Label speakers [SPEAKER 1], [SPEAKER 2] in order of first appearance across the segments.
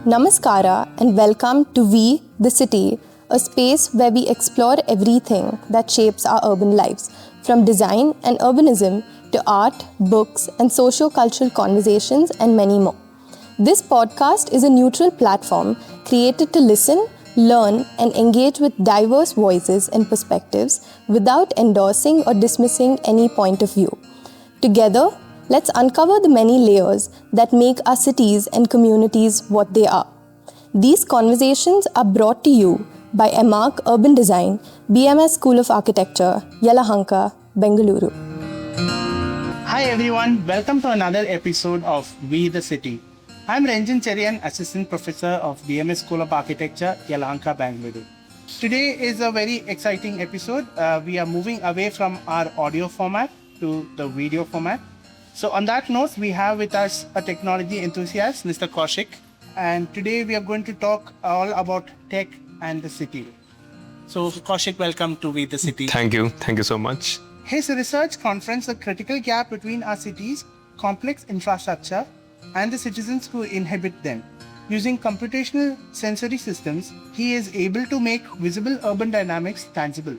[SPEAKER 1] Namaskara and welcome to We, the City, a space where we explore everything that shapes our urban lives, from design and urbanism to art, books, and socio-cultural conversations and many more. This podcast is a neutral platform created to listen, learn, and engage with diverse voices and perspectives without endorsing or dismissing any point of view. Together, let's uncover the many layers that make our cities and communities what they are. These conversations are brought to you by MArch Urban Design, BMS School of Architecture, Yelahanka, Bengaluru.
[SPEAKER 2] Hi everyone, welcome to another episode of We the City. I'm Ranjan Cherian, Assistant Professor of BMS School of Architecture, Yelahanka, Bengaluru. Today is a very exciting episode. We are moving away from our audio format to the video format. So on that note, we have with us a technology enthusiast, Mr. Kaushik. And today we are going to talk all about tech and the city. So Kaushik, welcome to We the City.
[SPEAKER 3] Thank you so much.
[SPEAKER 2] His research confronts the critical gap between our cities' complex infrastructure and the citizens who inhabit them. Using computational sensory systems, he is able to make visible urban dynamics tangible.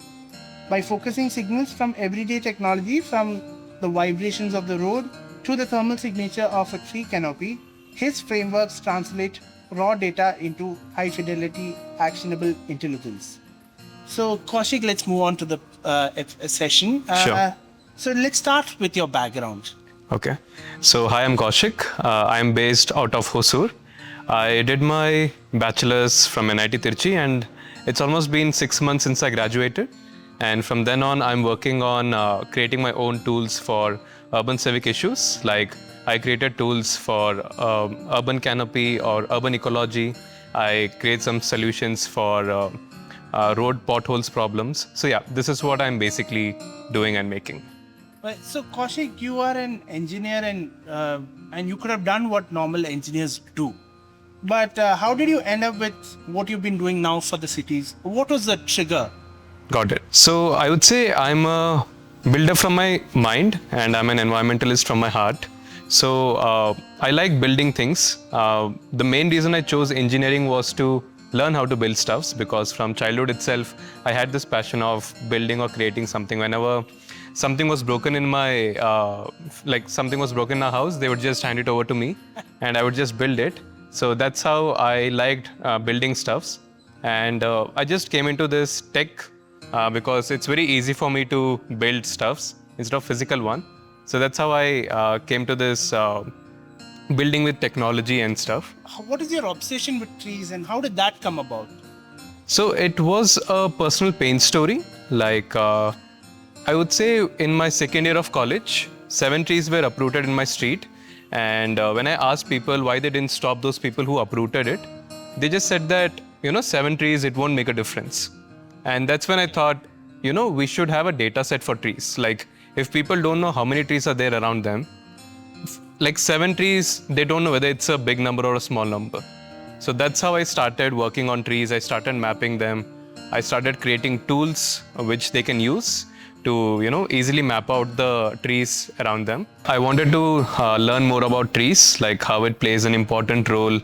[SPEAKER 2] By focusing signals from everyday technology, from the vibrations of the road to the thermal signature of a tree canopy, his frameworks translate raw data into high-fidelity, actionable intelligence. So, Kaushik, let's move on to the session.
[SPEAKER 3] Sure.
[SPEAKER 2] So, let's start with your background.
[SPEAKER 3] Okay. So, hi, I'm Kaushik. I'm based out of Hosur. I did my bachelor's from NIT Tirchi and it's almost been 6 months since I graduated. And from then on, I'm working on creating my own tools for urban civic issues. Like I created tools for urban canopy or urban ecology. I create some solutions for road potholes problems. So yeah, this is what I'm basically doing and making.
[SPEAKER 2] So Kaushik, you are an engineer and you could have done what normal engineers do. But how did you end up with what you've been doing now for the cities? What was the trigger?
[SPEAKER 3] Got it. So I would say I'm a builder from my mind and I'm an environmentalist from my heart. So I like building things. The main reason I chose engineering was to learn how to build stuffs, because from childhood itself, I had this passion of building or creating something. Whenever something was broken in my, something was broken in our house, they would just hand it over to me and I would just build it. So that's how I liked building stuffs. And I just came into this tech because it's very easy for me to build stuffs instead of physical one. So that's how I came to this building with technology and stuff.
[SPEAKER 2] What is your obsession with trees and how did that come about?
[SPEAKER 3] So it was a personal pain story. Like I would say in my second year of college, 7 trees were uprooted in my street. And when I asked people why they didn't stop those people who uprooted it, they just said that, 7 trees, it won't make a difference. And that's when I thought, we should have a data set for trees. Like if people don't know how many trees are there around them, like 7 trees, they don't know whether it's a big number or a small number. So that's how I started working on trees. I started mapping them. I started creating tools which they can use to, easily map out the trees around them. I wanted to learn more about trees, like how it plays an important role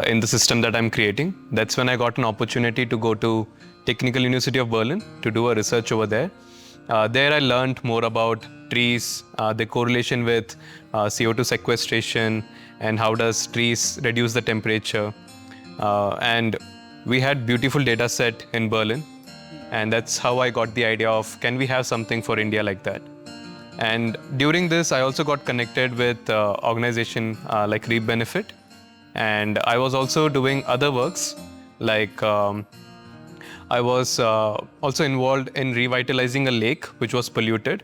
[SPEAKER 3] in the system that I'm creating. That's when I got an opportunity to go to Technical University of Berlin to do a research over there. There I learned more about trees, the correlation with CO2 sequestration, and how does trees reduce the temperature. And we had beautiful data set in Berlin. And that's how I got the idea of, can we have something for India like that? And during this, I also got connected with organization like Reap Benefit. And I was also doing other works, like I was also involved in revitalizing a lake which was polluted.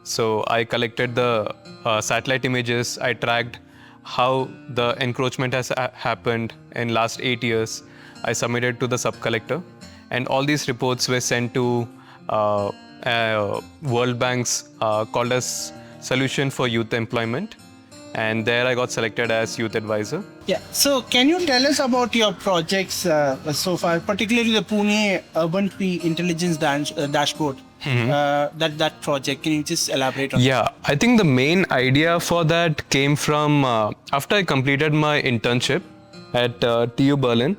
[SPEAKER 3] So I collected the satellite images. I tracked how the encroachment has happened in last 8 years. I submitted to the sub-collector. And all these reports were sent to World Bank's called as Solution for Youth Employment. And there I got selected as youth advisor.
[SPEAKER 2] Yeah. So can you tell us about your projects so far, particularly the Pune Urban Tree Intelligence Dashboard? That project. Can you just elaborate on it?
[SPEAKER 3] Yeah, I think the main idea for that came from after I completed my internship. at TU Berlin,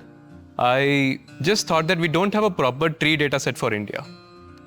[SPEAKER 3] I just thought that we don't have a proper tree data set for India.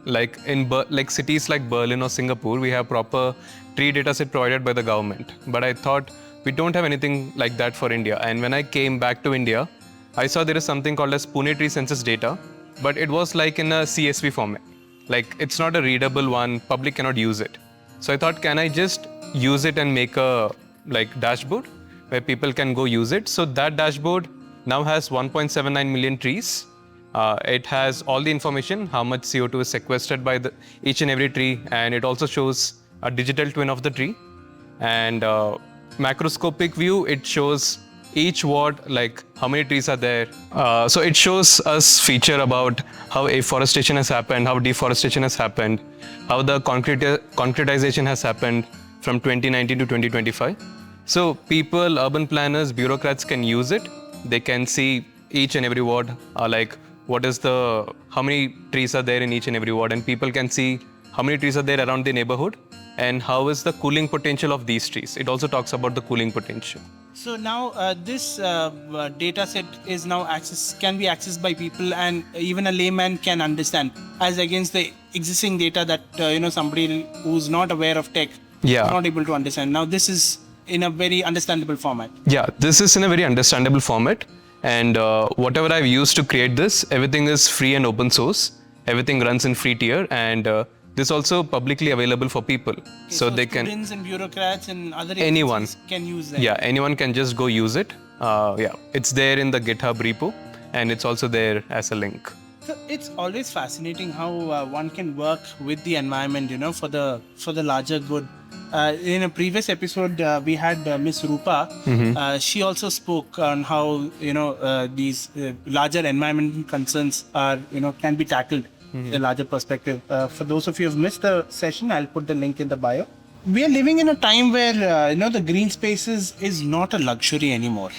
[SPEAKER 3] Like in like cities like Berlin or Singapore, we have proper tree data set provided by the government. But I thought we don't have anything like that for India. And when I came back to India, I saw there is something called as Pune tree census data, but it was like in a CSV format. Like it's not a readable one, public cannot use it. So I thought, can I just use it and make a like dashboard where people can go use it? So that dashboard now has 1.79 million trees. It has all the information, how much CO2 is sequestered by each and every tree, and it also shows a digital twin of the tree. And macroscopic view, it shows each ward, like how many trees are there. So it shows us feature about how afforestation has happened, how deforestation has happened, how the concretization has happened from 2019 to 2025. So people, urban planners, bureaucrats can use it. They can see each and every ward, like how many trees are there in each and every ward, and people can see how many trees are there around the neighborhood and how is the cooling potential of these trees. It also talks about the cooling potential.
[SPEAKER 2] So now this data set is now can be accessed by people, and even a layman can understand, as against the existing data that somebody who's not aware of tech is not able to understand. Now this is in a very understandable format.
[SPEAKER 3] Yeah, this is in a very understandable format. And whatever I've used to create this, everything is free and open source. Everything runs in free tier, and this is also publicly available for people.
[SPEAKER 2] Okay,
[SPEAKER 3] so they can.
[SPEAKER 2] Students and bureaucrats and other
[SPEAKER 3] anyone
[SPEAKER 2] can use that.
[SPEAKER 3] Yeah, anyone can just go use it. It's there in the GitHub repo, and it's also there as a link.
[SPEAKER 2] So it's always fascinating how one can work with the environment, for the larger good. In a previous episode, we had Miss Roopa.
[SPEAKER 3] Mm-hmm.
[SPEAKER 2] She also spoke on how these larger environmental concerns are can be tackled in a larger perspective. For those of you who have missed the session, I'll put the link in the bio. We are living in a time where the green spaces is not a luxury anymore.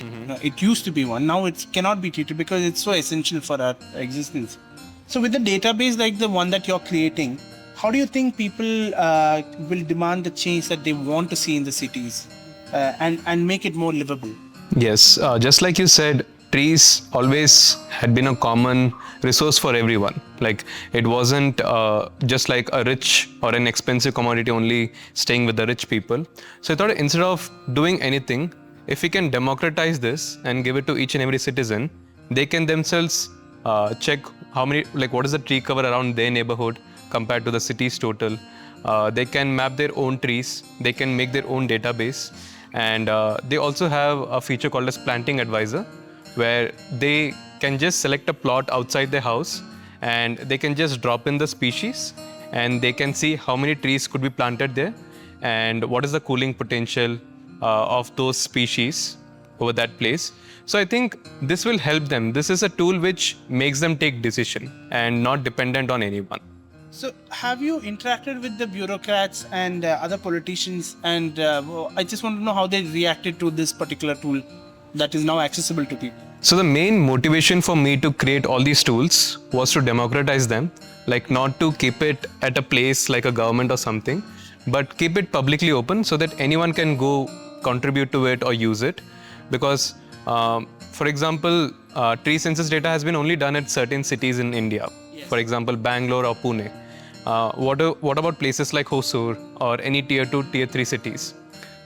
[SPEAKER 2] It used to be one. Now it cannot be treated because it's so essential for our existence. So with a database like the one that you're creating, how do you think people will demand the change that they want to see in the cities and make it more livable?
[SPEAKER 3] Yes, just like you said, trees always had been a common resource for everyone. Like it wasn't just like a rich or an expensive commodity only staying with the rich people. So I thought instead of doing anything, if we can democratize this and give it to each and every citizen, they can themselves check what is the tree cover around their neighborhood compared to the city's total. They can map their own trees, they can make their own database, and they also have a feature called as Planting Advisor, where they can just select a plot outside their house and they can just drop in the species and they can see how many trees could be planted there and what is the cooling potential of those species over that place. So I think this will help them. This is a tool which makes them take decision and not dependent on anyone.
[SPEAKER 2] So have you interacted with the bureaucrats and other politicians, and I just want to know how they reacted to this particular tool that is now accessible to people?
[SPEAKER 3] So the main motivation for me to create all these tools was to democratize them, like not to keep it at a place like a government or something, but keep it publicly open so that anyone can go contribute to it or use it. Because for example, tree census data has been only done at certain cities in India. Yes. For example, Bangalore or Pune. What about places like Hosur or any tier 2, tier 3 cities?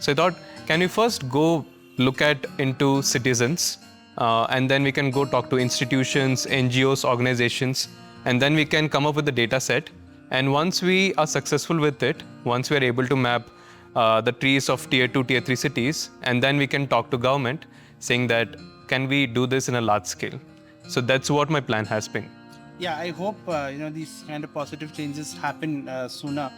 [SPEAKER 3] So I thought, can we first go look into citizens and then we can go talk to institutions, NGOs, organizations, and then we can come up with a data set. And once we are successful with it, once we are able to map the trees of tier 2, tier 3 cities, and then we can talk to government saying that, can we do this in a large scale? So that's what my plan has been.
[SPEAKER 2] Yeah, I hope these kind of positive changes happen sooner.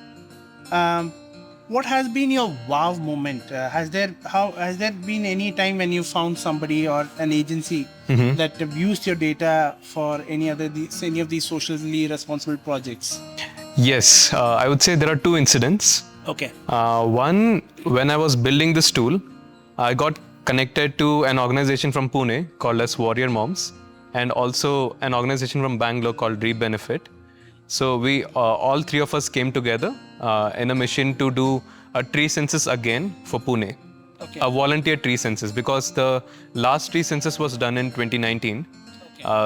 [SPEAKER 2] What has been your wow moment? Has there been any time when you found somebody or an agency that have used your data for any of these socially responsible projects?
[SPEAKER 3] Yes, I would say there are two incidents.
[SPEAKER 2] Okay.
[SPEAKER 3] One, when I was building this tool, I got connected to an organization from Pune called as Warrior Moms, and also an organization from Bangalore called Reap Benefit. So we all three of us came together in a mission to do a tree census again for Pune.
[SPEAKER 2] Okay.
[SPEAKER 3] a volunteer tree census, because the last tree census was done in 2019.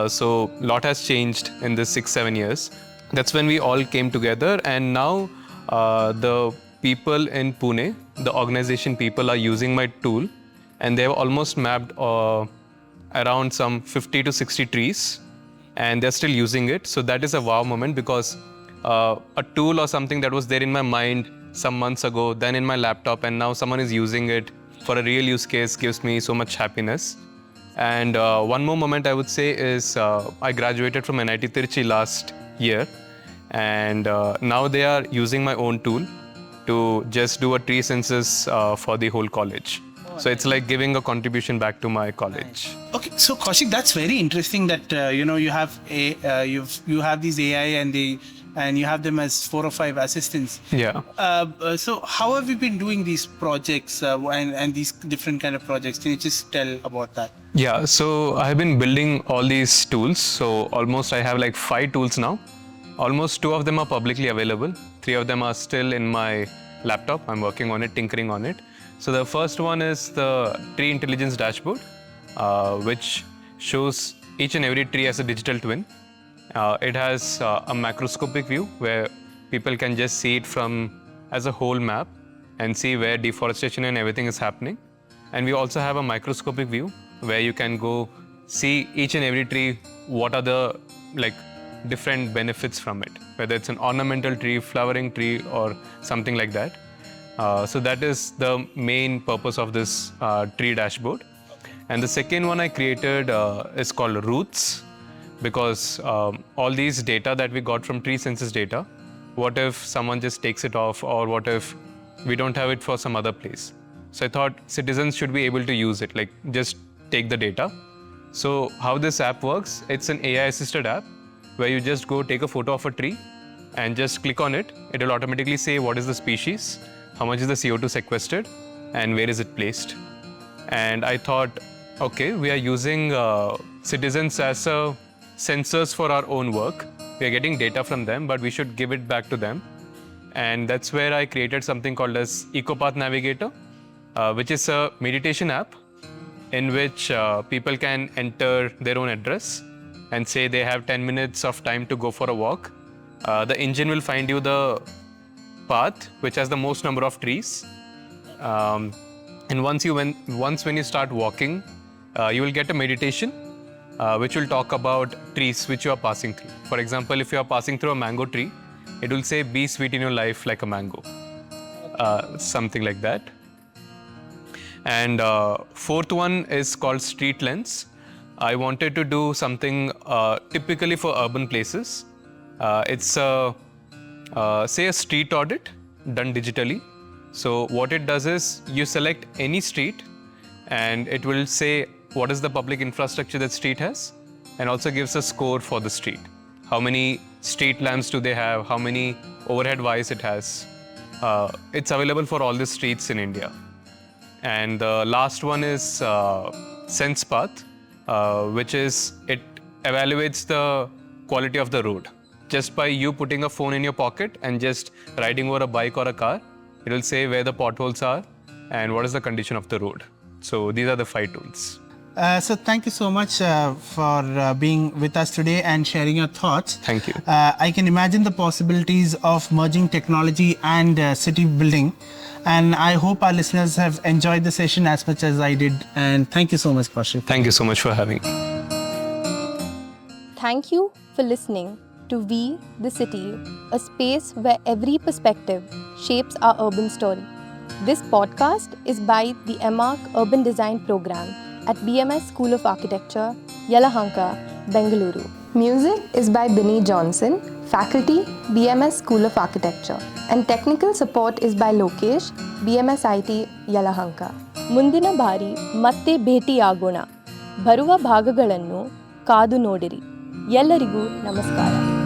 [SPEAKER 3] So lot has changed in this 6-7 years. That's when we all came together, and now the people in Pune, the organization people, are using my tool, and they have almost mapped around some 50 to 60 trees, and they're still using it. So that is a wow moment, because a tool or something that was there in my mind some months ago, then in my laptop, and now someone is using it for a real use case, gives me so much happiness. And one more moment I would say is I graduated from NIT Tiruchi last year, and now they are using my own tool to just do a tree census for the whole college. So it's like giving a contribution back to my college.
[SPEAKER 2] Okay, so Kaushik, that's very interesting that you have you have these AI and you have them as 4 or 5 assistants.
[SPEAKER 3] Yeah.
[SPEAKER 2] So how have you been doing these projects and these different kind of projects? Can you just tell about that?
[SPEAKER 3] Yeah, so I have been building all these tools. So almost I have like 5 tools now. Almost 2 of them are publicly available. 3 of them are still in my laptop. I'm working on it, tinkering on it. So the first one is the tree intelligence dashboard, which shows each and every tree as a digital twin. It has a macroscopic view where people can just see it from as a whole map and see where deforestation and everything is happening. And we also have a microscopic view where you can go see each and every tree, what are the different benefits from it, whether it's an ornamental tree, flowering tree, or something like that. So that is the main purpose of this tree dashboard. And the second one I created is called Roots, because all these data that we got from tree census data, what if someone just takes it off, or what if we don't have it for some other place? So I thought citizens should be able to use it, like just take the data. So how this app works, it's an AI assisted app where you just go take a photo of a tree and just click on it. It will automatically say what is the species, how much is the CO2 sequestered, and where is it placed. And I thought, okay, we are using citizens as sensors for our own work. We are getting data from them, but we should give it back to them. And that's where I created something called as EcoPath Navigator, which is a meditation app in which people can enter their own address and say they have 10 minutes of time to go for a walk. The engine will find you the path which has the most number of trees. And once when you start walking, you will get a meditation which will talk about trees which you are passing through. For example, if you are passing through a mango tree, it will say, be sweet in your life like a mango. Something like that. And fourth one is called Street Lens. I wanted to do something typically for urban places. It's say a street audit done digitally. So what it does is you select any street and it will say what is the public infrastructure that street has, and also gives a score for the street. How many street lamps do they have? How many overhead wires it has? It's available for all the streets in India. And the last one is SensePath, which is it evaluates the quality of the road. Just by you putting a phone in your pocket and just riding over a bike or a car, it will say where the potholes are and what is the condition of the road. So these are the 5 tools.
[SPEAKER 2] So thank you so much for being with us today and sharing your thoughts.
[SPEAKER 3] Thank you.
[SPEAKER 2] I can imagine the possibilities of merging technology and city building. And I hope our listeners have enjoyed the session as much as I did. And thank you so much, Kaushik.
[SPEAKER 3] Thank you so much for having me.
[SPEAKER 1] Thank you for listening to We the City, a space where every perspective shapes our urban story. This podcast is by the MArch Urban Design Program at BMS School of Architecture, Yelahanka, Bengaluru. Music is by Binny Johnson, faculty, BMS School of Architecture. And technical support is by Lokesh, BMS IT, Yelahanka. ಮುಂದಿನ ಬಾರಿ ಮತ್ತೆ ಭೇಟಿಯಾಗೋಣ. ಬರುವ ಭಾಗಗಳನ್ನು ಕಾದು ನೋಡಿರಿ. ಎಲ್ಲರಿಗೂ ನಮಸ್ಕಾರ.